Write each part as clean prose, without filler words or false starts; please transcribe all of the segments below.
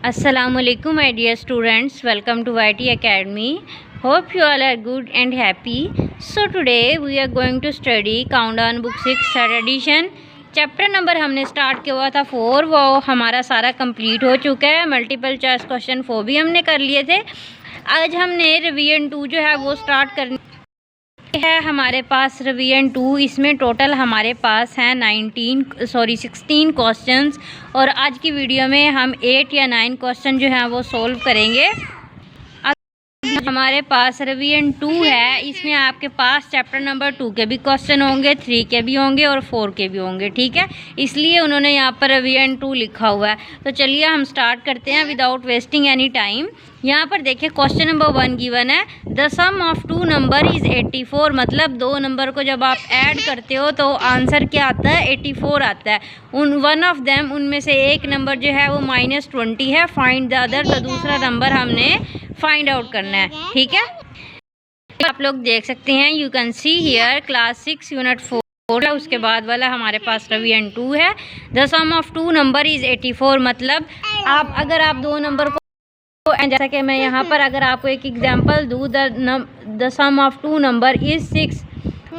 Assalamualaikum my dear students, welcome to YT Academy. Hope you all are good and happy. So today we are going to study Countdown book 6 third edition. Chapter number हमने start किया हुआ था 4, वो हमारा सारा complete हो चुका है। मल्टीपल चॉइस क्वेश्चन 4 भी हमने कर लिए थे। आज हमने रिवीजन 2 जो है वो स्टार्ट करनी है हमारे पास। रिवीजन 2 इसमें टोटल हमारे पास है 16 क्वेश्चंस और आज की वीडियो में हम 8 या 9 क्वेश्चन जो हैं वो सॉल्व करेंगे। हमारे पास रिवीजन 2 है, इसमें आपके पास चैप्टर नंबर 2 के भी क्वेश्चन होंगे, 3 के भी होंगे और 4 के भी होंगे, ठीक है। इसलिए उन्होंने यहाँ पर रिवीजन 2 लिखा हुआ है। तो चलिए हम स्टार्ट करते हैं विदाउट वेस्टिंग एनी टाइम। यहाँ पर देखिए क्वेश्चन नंबर 1 गिवन है, the sum of 2 number is 84। मतलब 2 नंबर को जब आप ऐड करते हो तो आंसर क्या आता है, 84 आता है। वन ऑफ देम, उनमें से एक नंबर जो है वो -20 है। फाइंड द अदर, तो दूसरा नंबर हमने फाइंड आउट करना है, ठीक है। आप लोग देख सकते हैं, you can see here class 6 unit 4 है, उसके बाद वाला हमारे पास रिवीजन 2 है। The sum of 2 number is 84। मतलब अगर आप 2 नंबर को, जैसा कि मैं यहाँ पर अगर आपको एक एग्जांपल दूँ, the sum of 2 number is 6,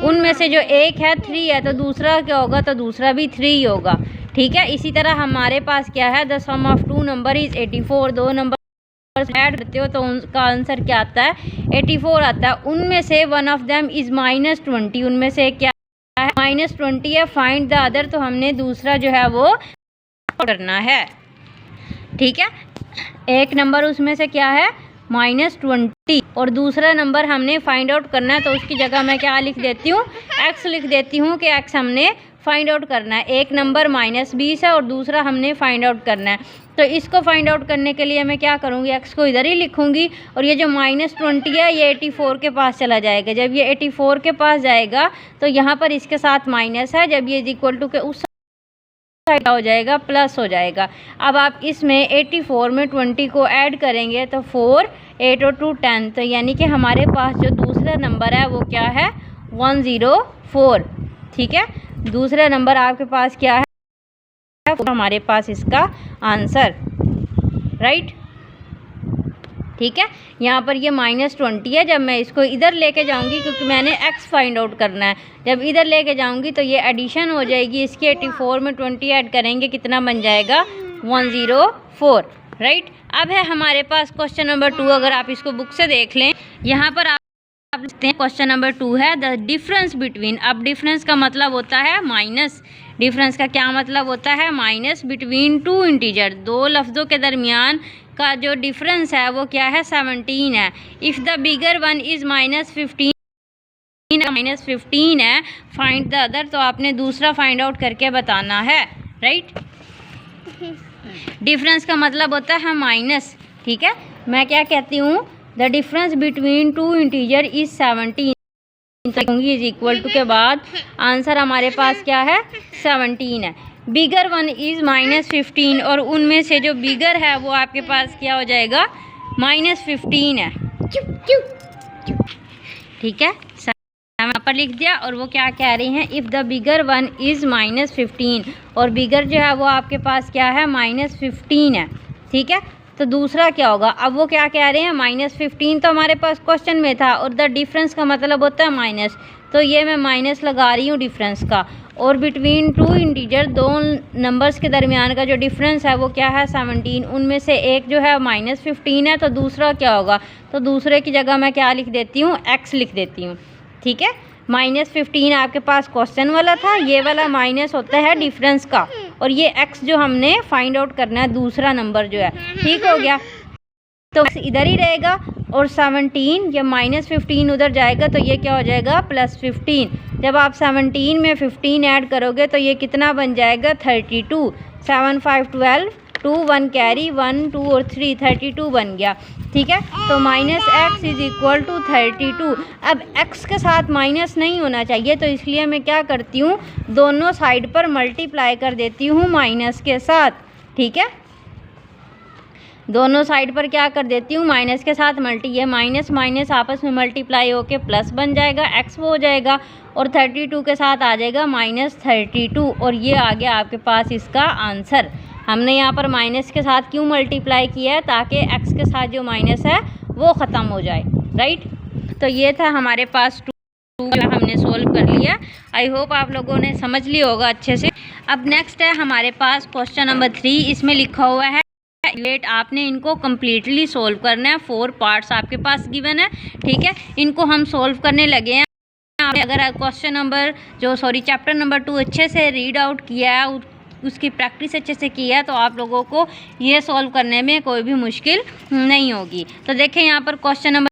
उनमें से जो एक है 3 है, तो दूसरा क्या होगा, तो दूसरा भी 3 ही होगा, ठीक है। इसी तरह हमारे पास क्या है, the sum of 2 number is 84। 2 number add करते हो तो उनका आंसर क्या आता है, 84 आता है। उनमें से वन ऑफ देम इज़ -20, उनमें से क्या है, -20 है। फाइंड द अदर, तो हमने दूसरा जो है वो करना है, ठीक है। एक नंबर उसमें से क्या है, -20 और दूसरा नंबर हमने फाइंड आउट करना है। तो उसकी जगह मैं क्या लिख देती हूँ, x लिख देती हूँ कि x हमने फाइंड आउट करना है। एक नंबर -20 है और दूसरा हमने फाइंड आउट करना है। तो इसको फाइंड आउट करने के लिए मैं क्या करूँगी, x को इधर ही लिखूँगी और ये जो -20 है ये 84 के पास चला जाएगा। जब ये 84 के पास जाएगा तो यहाँ पर इसके साथ माइनस है, जब ये इक्वल टू के उस साइड हो जाएगा, प्लस हो जाएगा। अब आप इसमें 84 में 20 को ऐड करेंगे तो 4, 8 और 2 10, तो यानी कि हमारे पास जो दूसरा नंबर है वो क्या है, 104, ठीक है। दूसरा नंबर आपके पास क्या है, हमारे पास इसका आंसर, राइट, ठीक है। यहाँ पर ये -20 है। जब मैं इसको इधर लेके जाऊँगी, क्योंकि मैंने x फाइंड आउट करना है, जब इधर लेके जाऊँगी तो ये एडिशन हो जाएगी इसकी। 84 में 20 ऐड करेंगे, कितना बन जाएगा, 104, राइट। अब है हमारे पास क्वेश्चन नंबर 2। अगर आप इसको बुक से देख लें, यहाँ पर आप देखते हैं क्वेश्चन नंबर 2 है, द डिफरेंस बिटवीन। अब डिफरेंस का मतलब होता है माइनस। डिफरेंस का क्या मतलब होता है, माइनस बिटवीन 2 इंटीजर। 2 लफ्ज़ों के दरमियान का जो डिफरेंस है वो क्या है, 17 है। If the bigger one is -15 है, फाइंड द अदर, तो आपने दूसरा फाइंड आउट करके बताना है, राइट। डिफरेंस का मतलब होता है माइनस, ठीक है। मैं क्या कहती हूँ, the difference between 2 integer is 17 is equal to के बाद आंसर हमारे पास क्या है, 17 है। बिगर वन इज़ -15 और उनमें से जो बिगर है वो आपके पास क्या हो जाएगा, -15 है, ठीक है। यहाँ पर लिख दिया और वो क्या कह रही हैं, if the bigger one is -15 और बिगर जो है वो आपके पास क्या है, -15 है, ठीक है। तो दूसरा क्या होगा, अब वो क्या कह रहे हैं, -15 तो हमारे पास क्वेश्चन में था और द डिफरेंस का मतलब होता है माइनस, तो ये मैं माइनस लगा रही हूँ डिफरेंस का। और बिटवीन 2 इंटीजर, 2 नंबर्स के दरमियान का जो डिफरेंस है वो क्या है, 17। उनमें से एक जो है -15 है, तो दूसरा क्या होगा, तो दूसरे की जगह मैं क्या लिख देती हूँ, x लिख देती हूँ, ठीक है। -15 आपके पास क्वेश्चन वाला था, ये वाला माइनस होता है डिफरेंस का, और ये x जो हमने फाइंड आउट करना है, दूसरा नंबर जो है, ठीक हो गया। तो x इधर ही रहेगा और 17, जब -15 उधर जाएगा तो ये क्या हो जाएगा, +15। जब आप 17 में 15 ऐड करोगे तो ये कितना बन जाएगा, 32। 7 5 12, 2 1 कैरी, 1 2 और 3, 32 बन गया, ठीक है। तो -x इज़ इक्वल टू 32। अब x के साथ माइनस नहीं होना चाहिए, तो इसलिए मैं क्या करती हूँ, दोनों साइड पर मल्टीप्लाई कर देती हूँ माइनस के साथ, ठीक है। दोनों साइड पर क्या कर देती हूँ, माइनस के साथ मल्टी, ये माइनस माइनस आपस में मल्टीप्लाई होके प्लस बन जाएगा, x वो हो जाएगा और 32 के साथ आ जाएगा -32 और ये आ गया आपके पास इसका आंसर। हमने यहाँ पर माइनस के साथ क्यों मल्टीप्लाई किया है, ताकि एक्स के साथ जो माइनस है वो ख़त्म हो जाए, राइट। तो ये था हमारे पास 2 वाला, हमने सोल्व कर लिया। आई होप आप लोगों ने समझ लिया होगा अच्छे से। अब नेक्स्ट है हमारे पास क्वेश्चन नंबर 3। इसमें लिखा हुआ है वेट, आपने इनको कम्प्लीटली सोल्व करना है। 4 पार्ट्स आपके पास गिवन है, ठीक है। इनको हम सोल्व करने लगे हैं। अगर क्वेश्चन नंबर चैप्टर नंबर 2 अच्छे से रीड आउट किया है, उसकी प्रैक्टिस अच्छे से की है, तो आप लोगों को ये सॉल्व करने में कोई भी मुश्किल नहीं होगी। तो देखें यहाँ पर क्वेश्चन नंबर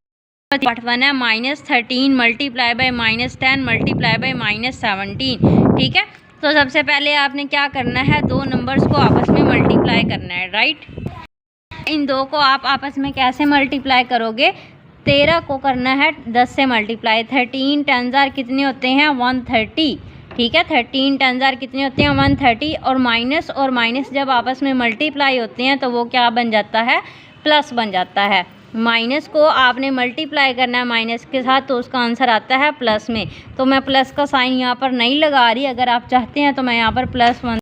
पार्ट 1 है -13 मल्टीप्लाई बाय -10 मल्टीप्लाई बाय -17, ठीक है। तो सबसे पहले आपने क्या करना है, 2 नंबर्स को आपस में मल्टीप्लाई करना है, राइट। इन 2 को आप आपस में कैसे मल्टीप्लाई करोगे, 13 को करना है 10 से मल्टीप्लाई। 13 10 कितने होते हैं, 130, ठीक है। 13 10 कितने होते हैं, 130। और माइनस जब आपस में मल्टीप्लाई होते हैं तो वो क्या बन जाता है, प्लस बन जाता है। माइनस को आपने मल्टीप्लाई करना है माइनस के साथ, तो उसका आंसर आता है प्लस में। तो मैं प्लस का साइन यहाँ पर नहीं लगा रही, अगर आप चाहते हैं तो मैं यहाँ पर +1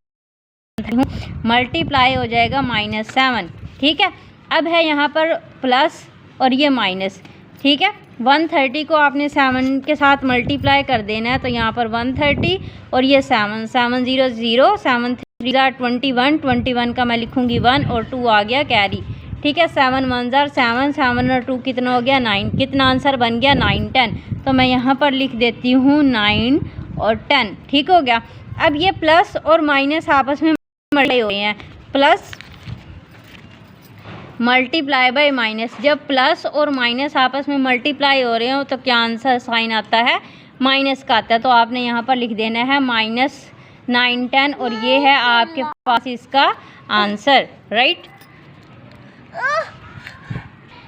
मल्टीप्लाई हो जाएगा -7, ठीक है। अब है यहाँ पर प्लस और ये माइनस, ठीक है। 130 को आपने 7 के साथ मल्टीप्लाई कर देना है, तो यहाँ पर 130 और ये 7 7 0 0 7 3 21 21 का मैं लिखूँगी 1 और 2 आ गया कैरी, ठीक है। 7 1 7 7 और 2 कितना हो गया, 9। कितना आंसर बन गया, 9 10। तो मैं यहाँ पर लिख देती हूँ 9 और 10, ठीक हो गया। अब ये प्लस और माइनस आपस में मल्टीप्लाई हो रहे हैं, प्लस मल्टीप्लाई बाय माइनस। जब प्लस और माइनस आपस में मल्टीप्लाई हो रहे हो तो क्या आंसर साइन आता है, माइनस का आता है। तो आपने यहाँ पर लिख देना है -9 10 और ये है आपके पास इसका आंसर, राइट।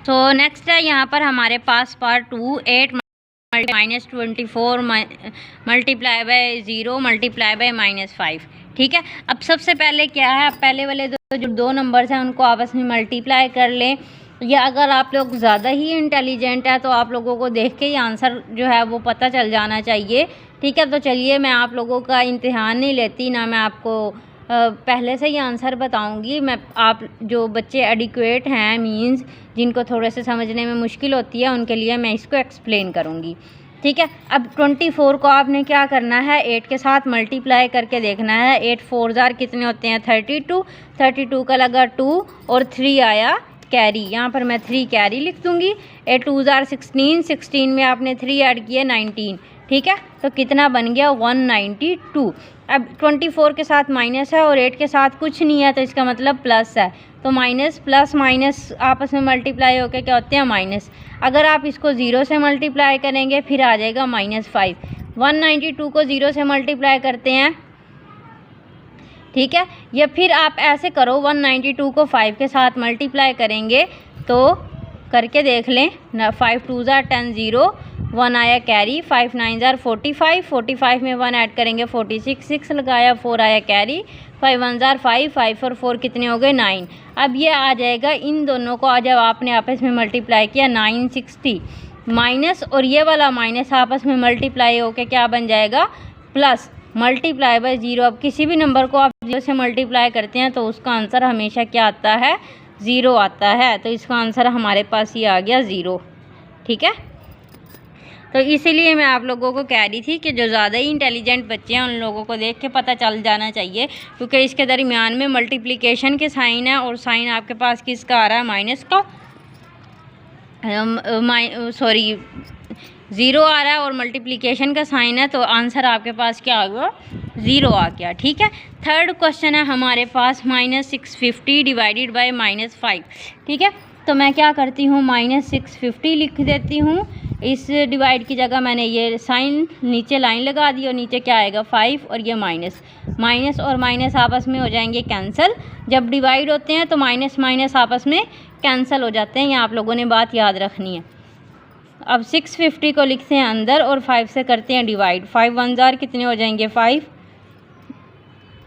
तो नेक्स्ट है यहाँ पर हमारे पास part 2 8 -24 multiply by 0 multiply by -5, ठीक है। अब सबसे पहले क्या है, पहले वाले जो 2 नंबर्स हैं उनको आपस में मल्टीप्लाई कर लें। या अगर आप लोग ज़्यादा ही इंटेलिजेंट है तो आप लोगों को देख के ही आंसर जो है वो पता चल जाना चाहिए, ठीक है। तो चलिए मैं आप लोगों का इम्तिहान नहीं लेती, ना मैं आपको पहले से ही आंसर बताऊंगी। मैं आप जो बच्चे एडिक्वेट हैं, मींस जिनको थोड़े से समझने में मुश्किल होती है, उनके लिए मैं इसको एक्सप्लेन करूंगी, ठीक है। अब 24 को आपने क्या करना है, 8 के साथ मल्टीप्लाई करके देखना है। 8 4 जार कितने होते हैं, 32। 32 का लगा 2 और 3 आया कैरी, यहाँ पर मैं 3 कैरी लिख दूँगी। 8 2 जार 16, 16 में आपने 3 ऐड किए 19, ठीक है। तो कितना बन गया, 192। अब 24 के साथ माइनस है और 8 के साथ कुछ नहीं है, तो इसका मतलब प्लस है। तो माइनस प्लस माइनस आपस में मल्टीप्लाई होकर क्या होते हैं, माइनस। अगर आप इसको 0 से मल्टीप्लाई करेंगे फिर आ जाएगा -5। 192 को 0 से मल्टीप्लाई करते हैं, ठीक है। या फिर आप ऐसे करो, 192 को 5 के साथ मल्टीप्लाई करेंगे तो करके देख लें ना। 5 2 जार 10 0 1 आया कैरी। 5 9 जार 45, 45 में 1 ऐड करेंगे 46, 6 लगाया 4 आया कैरी। 5 1 जार 5, 5 और 4 कितने हो गए, 9। अब ये आ जाएगा, इन दोनों को आज जब आपने आपस में मल्टीप्लाई किया 960, माइनस और ये वाला माइनस आपस में मल्टीप्लाई होके क्या बन जाएगा, प्लस मल्टीप्लाई बाय 0। अब किसी भी नंबर को आप 0 से मल्टीप्लाई करते हैं तो उसका आंसर हमेशा क्या आता है, 0 आता है। तो इसका आंसर हमारे पास ये आ गया 0, ठीक है। तो इसीलिए मैं आप लोगों को कह रही थी कि जो ज़्यादा ही इंटेलिजेंट बच्चे हैं उन लोगों को देख के पता चल जाना चाहिए, क्योंकि इसके दरमियान में मल्टीप्लिकेशन के साइन है और साइन आपके पास किसका आ रहा है, माइनस का, सॉरी 0 आ रहा है और मल्टीप्लिकेशन का साइन है, तो आंसर आपके पास क्या आ गया, 0 आ गया, ठीक है। थर्ड क्वेश्चन है हमारे पास -650 डिवाइडेड बाय -5, ठीक है। तो मैं क्या करती हूँ, -650 लिख देती हूँ। इस डिवाइड की जगह मैंने ये साइन नीचे लाइन लगा दी और नीचे क्या आएगा 5 और ये माइनस। माइनस और माइनस आपस में हो जाएंगे कैंसिल। जब डिवाइड होते हैं तो माइनस माइनस आपस में कैंसिल हो जाते हैं, ये आप लोगों ने बात याद रखनी है। अब 650 को लिखते हैं अंदर और 5 से करते हैं डिवाइड। 5 1 जार कितने हो जाएंगे 5,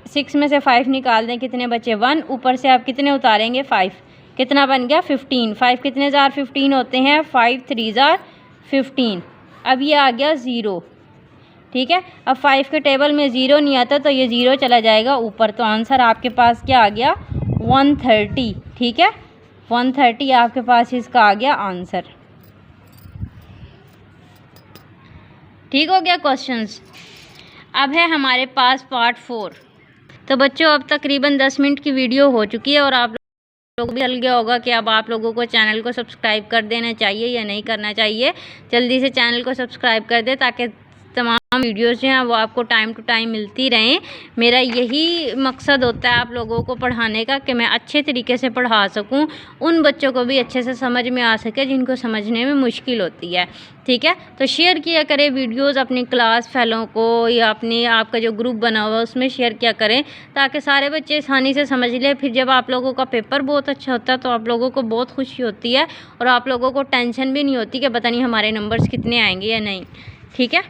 6 में से 5 निकाल दें कितने बचे 1, ऊपर से आप कितने उतारेंगे 5, कितना बन गया 15। 5 कितने जार 15 होते हैं, 5 3 जार 15। अब ये आ गया 0, ठीक है। अब 5 के टेबल में 0 नहीं आता तो ये 0 चला जाएगा ऊपर, तो आंसर आपके पास क्या आ गया 130। ठीक है, 130 आपके पास इसका आ गया आंसर। ठीक हो गया क्वेश्चंस। अब है हमारे पास पार्ट 4। तो बच्चों अब तकरीबन 10 मिनट की वीडियो हो चुकी है और आप लोग भी चल गया होगा कि अब आप लोगों को चैनल को सब्सक्राइब कर देना चाहिए या नहीं करना चाहिए। जल्दी से चैनल को सब्सक्राइब कर दे ताकि तमाम वीडियोस जो हैं वो आपको टाइम टू टाइम मिलती रहें। मेरा यही मकसद होता है आप लोगों को पढ़ाने का कि मैं अच्छे तरीके से पढ़ा सकूं, उन बच्चों को भी अच्छे से समझ में आ सके जिनको समझने में मुश्किल होती है। ठीक है, तो शेयर किया करें वीडियोस अपनी क्लास फेलों को या अपने आपका जो ग्रुप बना हुआ है उसमें शेयर किया करें ताकि सारे बच्चे आसानी से समझ लें। फिर जब आप लोगों का पेपर बहुत अच्छा होता है तो आप लोगों को बहुत खुशी होती है और आप लोगों को टेंशन भी नहीं होती कि पता नहीं हमारे नंबर्स कितने आएंगे या नहीं। ठीक है,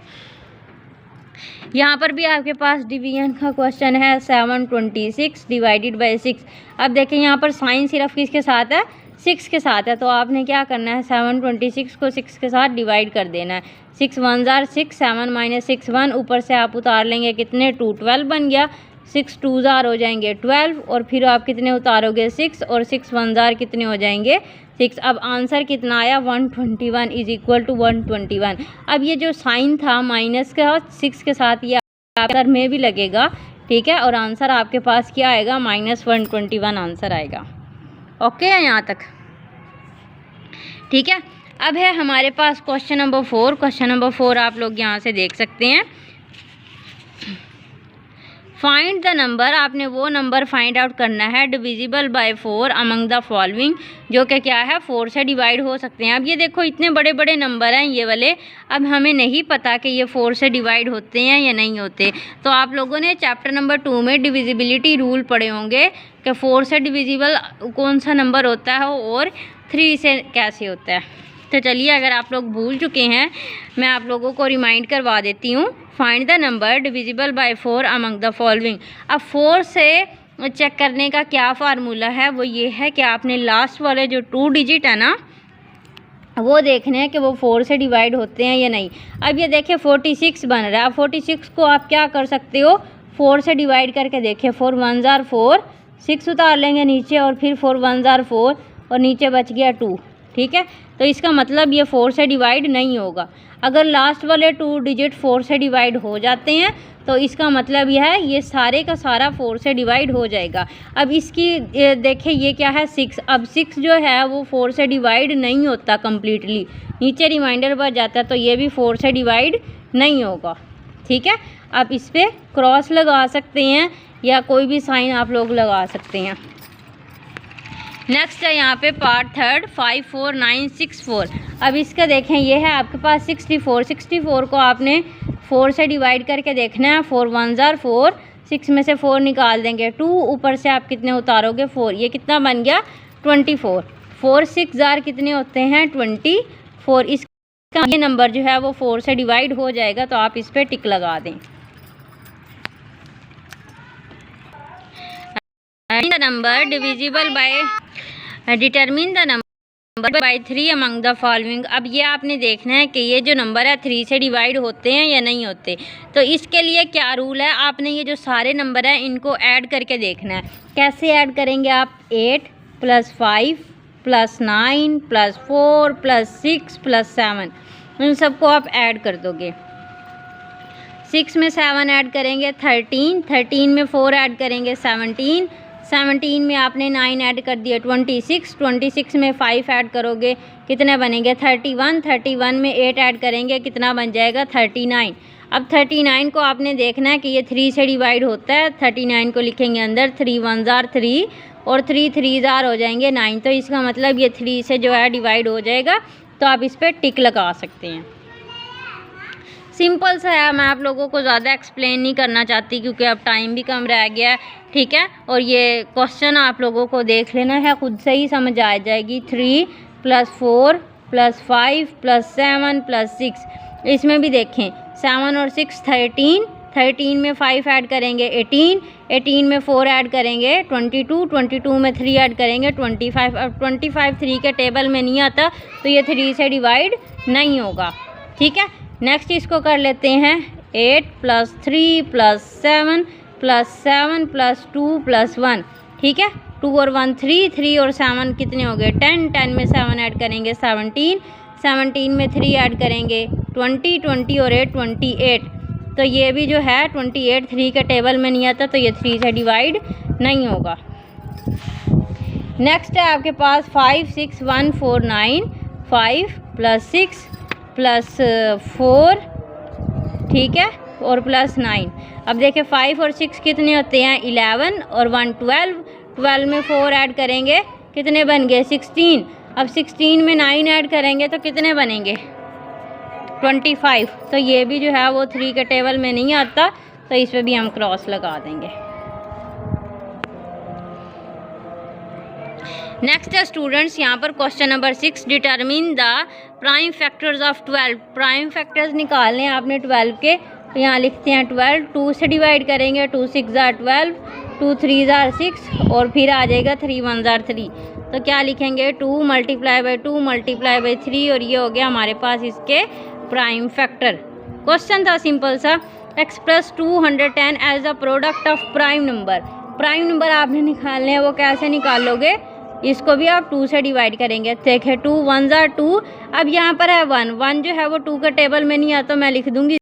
यहाँ पर भी आपके पास डिवीजन का क्वेश्चन है 726 डिवाइडेड बाई 6। अब देखिए यहाँ पर साइन सिर्फ किसके साथ है 6 के साथ है, तो आपने क्या करना है 726 को 6 के साथ डिवाइड कर देना है। 6 1 जार 6, 7 माइनस 6 1, ऊपर से आप उतार लेंगे कितने 2, 12 बन गया। 6 2 जार हो जाएंगे 12 और फिर आप कितने उतारोगे 6 और 6 1 जार कितने हो जाएंगे 6। अब आंसर कितना आया 121 इज इक्वल टू 121। अब ये जो साइन था माइनस का 6 के साथ ये आंसर में भी लगेगा। ठीक है, और आंसर आपके पास क्या आएगा -121 आंसर आएगा। ओके है यहाँ तक। ठीक है, अब है हमारे पास क्वेश्चन नंबर 4। क्वेश्चन नंबर 4 आप लोग यहाँ से देख सकते हैं। फाइंड द नंबर, आपने वो नंबर फाइंड आउट करना है divisible by 4 among the following, जो कि क्या है 4 से डिवाइड हो सकते हैं। अब ये देखो इतने बड़े बड़े नंबर हैं ये वाले, अब हमें नहीं पता कि ये 4 से डिवाइड होते हैं या नहीं होते। तो आप लोगों ने चैप्टर नंबर 2 में डिविजिबिलिटी रूल पढ़े होंगे कि 4 से डिविजिबल कौन सा नंबर होता है और 3 से कैसे होता है। तो चलिए अगर आप लोग भूल चुके हैं मैं आप लोगों को रिमाइंड करवा देती हूँ। Find the number divisible by 4 among the following. अब 4 से चेक करने का क्या फार्मूला है, वो ये है कि आपने लास्ट वाले जो 2 डिजिट है ना वो देखने हैं कि वो 4 से डिवाइड होते हैं या नहीं। अब ये देखिए 46 बन रहा है। अब 46 को आप क्या कर सकते हो 4 से डिवाइड करके देखिए 4 1 जार 4, 6 उतार लेंगे नीचे और फिर 4 1 जार 4 और नीचे बच गया 2। ठीक है, तो इसका मतलब ये 4 से डिवाइड नहीं होगा। अगर लास्ट वाले 2 डिजिट 4 से डिवाइड हो जाते हैं तो इसका मतलब यह है ये सारे का सारा 4 से डिवाइड हो जाएगा। अब इसकी देखिए ये क्या है 6। अब 6 जो है वो 4 से डिवाइड नहीं होता कम्प्लीटली, नीचे रिमाइंडर बच जाता है, तो ये भी 4 से डिवाइड नहीं होगा। ठीक है, आप इस पर क्रॉस लगा सकते हैं या कोई भी साइन आप लोग लगा सकते हैं। नेक्स्ट है यहाँ पे पार्ट 3 5 4 9 6 4। अब इसका देखें ये है आपके पास 64। 64 को आपने 4 से डिवाइड करके देखना है। 4 1 जार 4, 6 में से 4 निकाल देंगे 2, ऊपर से आप कितने उतारोगे 4, ये कितना बन गया 24। 4 6 जार कितने होते हैं 24। इसका ये नंबर जो है वो 4 से डिवाइड हो जाएगा, तो आप इस पर टिक लगा दें। The number divisible by determine the number by 3 among the following. अब ये आपने देखना है कि ये जो नंबर है 3 से डिवाइड होते हैं या नहीं होते। तो इसके लिए क्या रूल है, आपने ये जो सारे नंबर हैं इनको ऐड करके देखना है। कैसे ऐड करेंगे आप 8 + 5 + 9 + 4 + 6 + 7, इन सबको आप ऐड कर दोगे। 6 में 7 ऐड करेंगे 13, 13 में 4 ऐड करेंगे 17, 17 में आपने 9 ऐड कर दिया 26, 26 में 5 ऐड करोगे कितने बनेंगे 31, 31 में 8 ऐड करेंगे कितना बन जाएगा 39। अब 39 को आपने देखना है कि ये 3 से डिवाइड होता है। 39 को लिखेंगे अंदर 3 1 जार 3 और 3 3 जार हो जाएंगे 9, तो इसका मतलब ये 3 से जो है डिवाइड हो जाएगा, तो आप इस पर टिक लगा सकते हैं। सिंपल सा है, मैं आप लोगों को ज़्यादा एक्सप्लेन नहीं करना चाहती क्योंकि अब टाइम भी कम रह गया है। ठीक है, और ये क्वेश्चन आप लोगों को देख लेना है, खुद से ही समझ आ जाएगी। 3 + 4 + 5 + 7 + 6, इसमें भी देखें 7 और 6 13, 13 में 5 ऐड करेंगे 18, 18 में 4 ऐड करेंगे 22, 22 में 3 ऐड करेंगे 25। अब 25 3 के टेबल में नहीं आता तो ये 3 से डिवाइड नहीं होगा। ठीक है, नेक्स्ट इसको कर लेते हैं 8 + 3 + 7 + 7 + 2 + 1, ठीक है। 2 और 1 3, 3 और 7 कितने हो गए 10, 10 में 7 ऐड करेंगे 17, 17 में 3 ऐड करेंगे 20, 20 और 8 28। तो ये भी जो है 28 3 के टेबल में नहीं आता, तो ये 3 से डिवाइड नहीं होगा। नेक्स्ट है आपके पास 5 6 1 4 9, 5 + 6 + 4, ठीक है, और +9। अब देखिए 5 और 6 कितने होते हैं 11 और 1 12, 12 में 4 ऐड करेंगे कितने बन गए 16। अब 16 में 9 ऐड करेंगे तो कितने बनेंगे 25। तो ये भी जो है वो 3 के टेबल में नहीं आता, तो इस पर भी हम क्रॉस लगा देंगे। नेक्स्ट है स्टूडेंट्स यहाँ पर question number 6, determine the prime factors of 12। Prime factors निकालने हैं आपने 12 के, तो यहाँ लिखते हैं 12, 2 से डिवाइड करेंगे 2 6 12, 2 3 6 और फिर आ जाएगा 3 1 3। तो क्या लिखेंगे 2 × 2 × 3, और ये हो गया हमारे पास इसके प्राइम फैक्टर। क्वेश्चन था सिंपल सा, express 210 as a product of prime number. Prime number आपने निकालने हैं, वो कैसे निकालोगे, इसको भी आप 2 से डिवाइड करेंगे। देखें 2 1 2, अब यहाँ पर है 1, 1 जो है वो 2 के टेबल में नहीं आता, मैं लिख दूंगी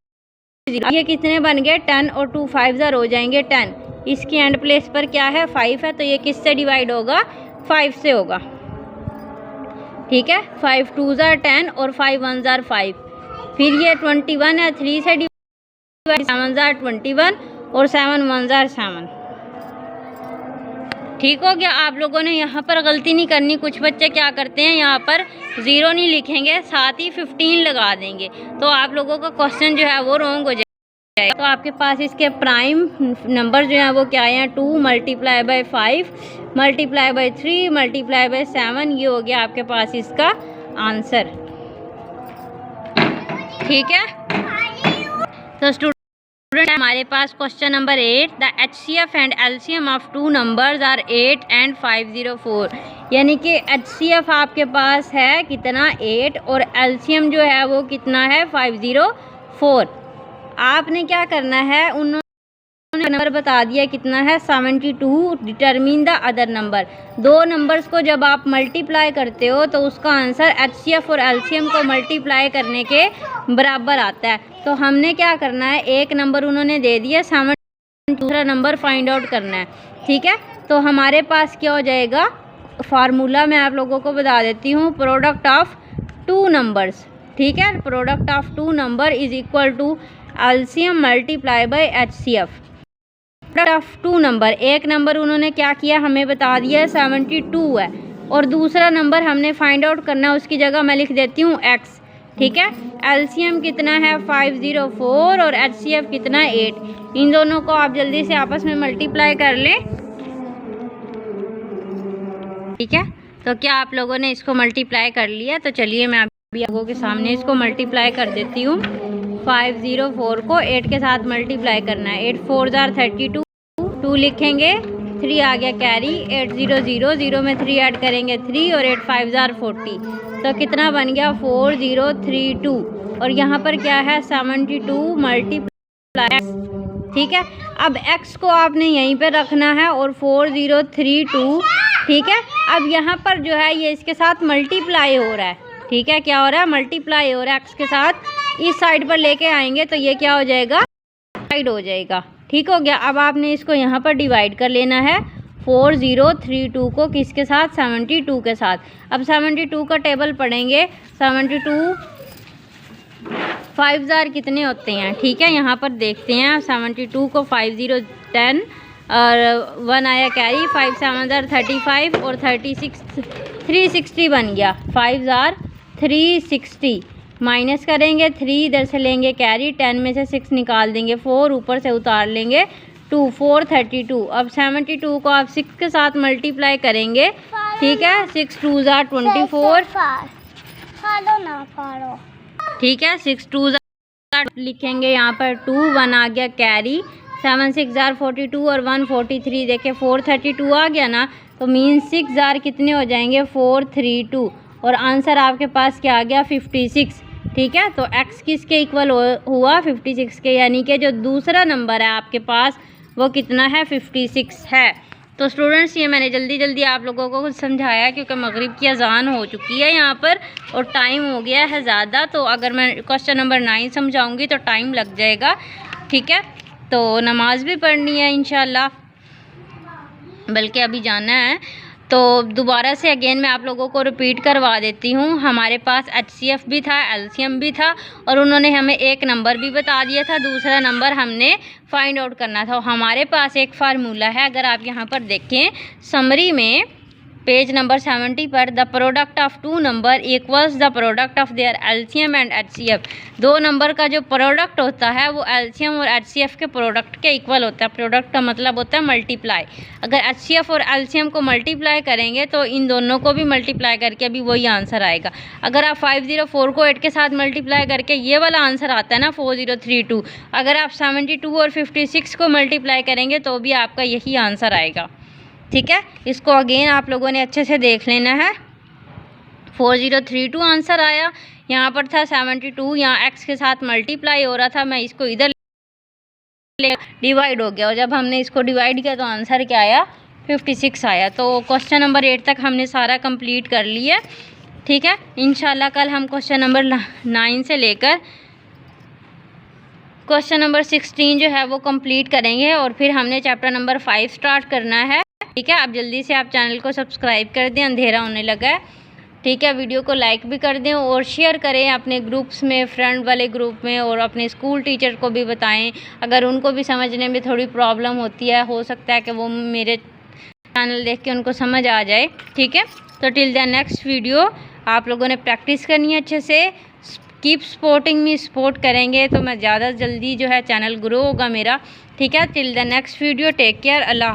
0। ये कितने बन गए 10 और 2 5 हो जाएंगे 10। इसकी एंड प्लेस पर क्या है 5 है, तो ये किससे डिवाइड होगा 5 से होगा, ठीक है। 5 2 10 और 5 1 5। फिर ये 21 है, 3 से डिवाइड 7 21 और 7 1 7, ठीक हो गया। आप लोगों ने यहाँ पर गलती नहीं करनी। कुछ बच्चे क्या करते हैं यहाँ पर 0 नहीं लिखेंगे, साथ ही 15 लगा देंगे, तो आप लोगों का क्वेश्चन जो है वो रॉन्ग हो जाएगा। तो आपके पास इसके प्राइम नंबर जो है वो क्या है 2 × 5 × 3 × 7, ये हो गया आपके पास इसका आंसर, ठीक है। तो स्टूडेंट हमारे पास question number 8, the HCF and LCM of 2 numbers are 8 and 504। यानी कि HCF आपके पास है कितना 8 और LCM जो है वो कितना है 504। आपने क्या करना है, उन्होंने नंबर बता दिया कितना है 72, determine the other number. 2 numbers को जब आप मल्टीप्लाई करते हो तो उसका आंसर HCF और LCM को मल्टीप्लाई करने के बराबर आता है। तो हमने क्या करना है, एक नंबर उन्होंने दे दिया 72, दूसरा नंबर फाइंड आउट करना है, ठीक है। तो हमारे पास क्या हो जाएगा, फार्मूला मैं आप लोगों को बता देती हूँ, प्रोडक्ट ऑफ 2 नंबर्स, ठीक है। Product of 2 number is equal to LCM multiply by HCF। Product of 2 number, एक नंबर उन्होंने क्या किया हमें बता दिया 72 है, और दूसरा नंबर हमने फाइंड आउट करना है, उसकी जगह मैं लिख देती हूँ x, ठीक है। LCM कितना है 504 और HCF कितना 8। इन दोनों को आप जल्दी से आपस में मल्टीप्लाई कर लें, ठीक है। तो क्या आप लोगों ने इसको मल्टीप्लाई कर लिया, तो चलिए मैं अभी आप लोगों के सामने इसको मल्टीप्लाई कर देती हूँ। 504 को 8 के साथ मल्टीप्लाई करना है, 8 4 32, 2 लिखेंगे, 3 आ गया कैरी, 8 0 0, 0 में 3 ऐड करेंगे 3 और 8 5 40, तो कितना बन गया 4032। और यहाँ पर क्या है 72 मल्टीप्लाई, ठीक है। अब x को आपने यहीं पे रखना है और 4032, ठीक है। अब यहाँ पर जो है ये इसके साथ मल्टीप्लाई हो रहा है, ठीक है। क्या हो रहा है मल्टीप्लाई हो रहा है, x के साथ इस साइड पर लेके आएंगे तो ये क्या हो जाएगा डिवाइड हो जाएगा, ठीक हो गया। अब आपने इसको यहाँ पर डिवाइड कर लेना है 4032 को किसके साथ 72 के साथ। अब 72 का टेबल पढ़ेंगे, 72 5 कितने होते हैं, ठीक है। यहाँ पर देखते हैं 72 को 5 0 10 और 1 आया कैरी, 5 7 35 और 36 360 बन गया, 5 360 माइनस करेंगे 3 इधर से लेंगे कैरी, 10 में से 6 निकाल देंगे, 4 ऊपर से उतार लेंगे 2 4 32। अब 72 को आप 6 के साथ मल्टीप्लाई करेंगे, ठीक है। 6 2 24, ठीक है। 6 2 लिखेंगे यहाँ पर 2 1 आ गया कैरी, 7 6 42 और 1 43, देखिए 432 आ गया ना, तो मीन 6 कितने हो जाएंगे 432 और आंसर आपके पास क्या आ गया 56। ठीक है। तो x किसके इक्वल हुआ 56 के, यानी कि जो दूसरा नंबर है आपके पास वो कितना है 56 है। तो स्टूडेंट्स ये मैंने जल्दी जल्दी आप लोगों को कुछ समझाया क्योंकि मगरिब की अजान हो चुकी है यहाँ पर और टाइम हो गया है ज़्यादा। तो अगर मैं क्वेश्चन नंबर 9 समझाऊंगी तो टाइम लग जाएगा, ठीक है। तो नमाज भी पढ़नी है इंशाल्लाह, बल्कि अभी जाना है। तो दोबारा से अगेन मैं आप लोगों को रिपीट करवा देती हूँ। हमारे पास HCF भी था, LCM भी था और उन्होंने हमें एक नंबर भी बता दिया था, दूसरा नंबर हमने फाइंड आउट करना था। हमारे पास एक फार्मूला है, अगर आप यहाँ पर देखें समरी में पेज नंबर 70 पर, the product of two number equals the product of their LCM and HCF। दो नंबर का जो प्रोडक्ट होता है वो LCM और HCF के प्रोडक्ट के इक्वल होता है। प्रोडक्ट का मतलब होता है मल्टीप्लाई। अगर HCF और LCM को मल्टीप्लाई करेंगे तो इन दोनों को भी मल्टीप्लाई करके अभी वही आंसर आएगा। अगर आप 504 को 8 के साथ मल्टीप्लाई करके ये वाला आंसर आता है ना 4032, अगर आप 72 और 56 को मल्टीप्लाई करेंगे तो भी आपका यही आंसर आएगा, ठीक है। इसको अगेन आप लोगों ने अच्छे से देख लेना है। 4032 आंसर आया, यहाँ पर था 72, यहाँ x के साथ मल्टीप्लाई हो रहा था, मैं इसको इधर डिवाइड हो गया और जब हमने इसको डिवाइड किया तो आंसर क्या आया 56 आया। तो क्वेश्चन नंबर 8 तक हमने सारा कंप्लीट कर लिया, ठीक है। इंशाल्लाह कल हम क्वेश्चन नंबर 9 से लेकर क्वेश्चन नंबर 16 जो है वो कंप्लीट करेंगे और फिर हमने चैप्टर नंबर 5 स्टार्ट करना है, ठीक है। आप जल्दी से आप चैनल को सब्सक्राइब कर दें, अंधेरा होने लगा है, ठीक है। वीडियो को लाइक भी कर दें और शेयर करें अपने ग्रुप्स में, फ्रेंड वाले ग्रुप में, और अपने स्कूल टीचर को भी बताएं अगर उनको भी समझने में थोड़ी प्रॉब्लम होती है, हो सकता है कि वो मेरे चैनल देख के उनको समझ आ जाए, ठीक है। तो टिल द नेक्स्ट वीडियो आप लोगों ने प्रैक्टिस करनी है अच्छे से। कीप सपोर्टिंग मी, सपोर्ट करेंगे तो मैं ज़्यादा जल्दी जो है चैनल ग्रो होगा मेरा, ठीक है। Till the next video, take care, Allah.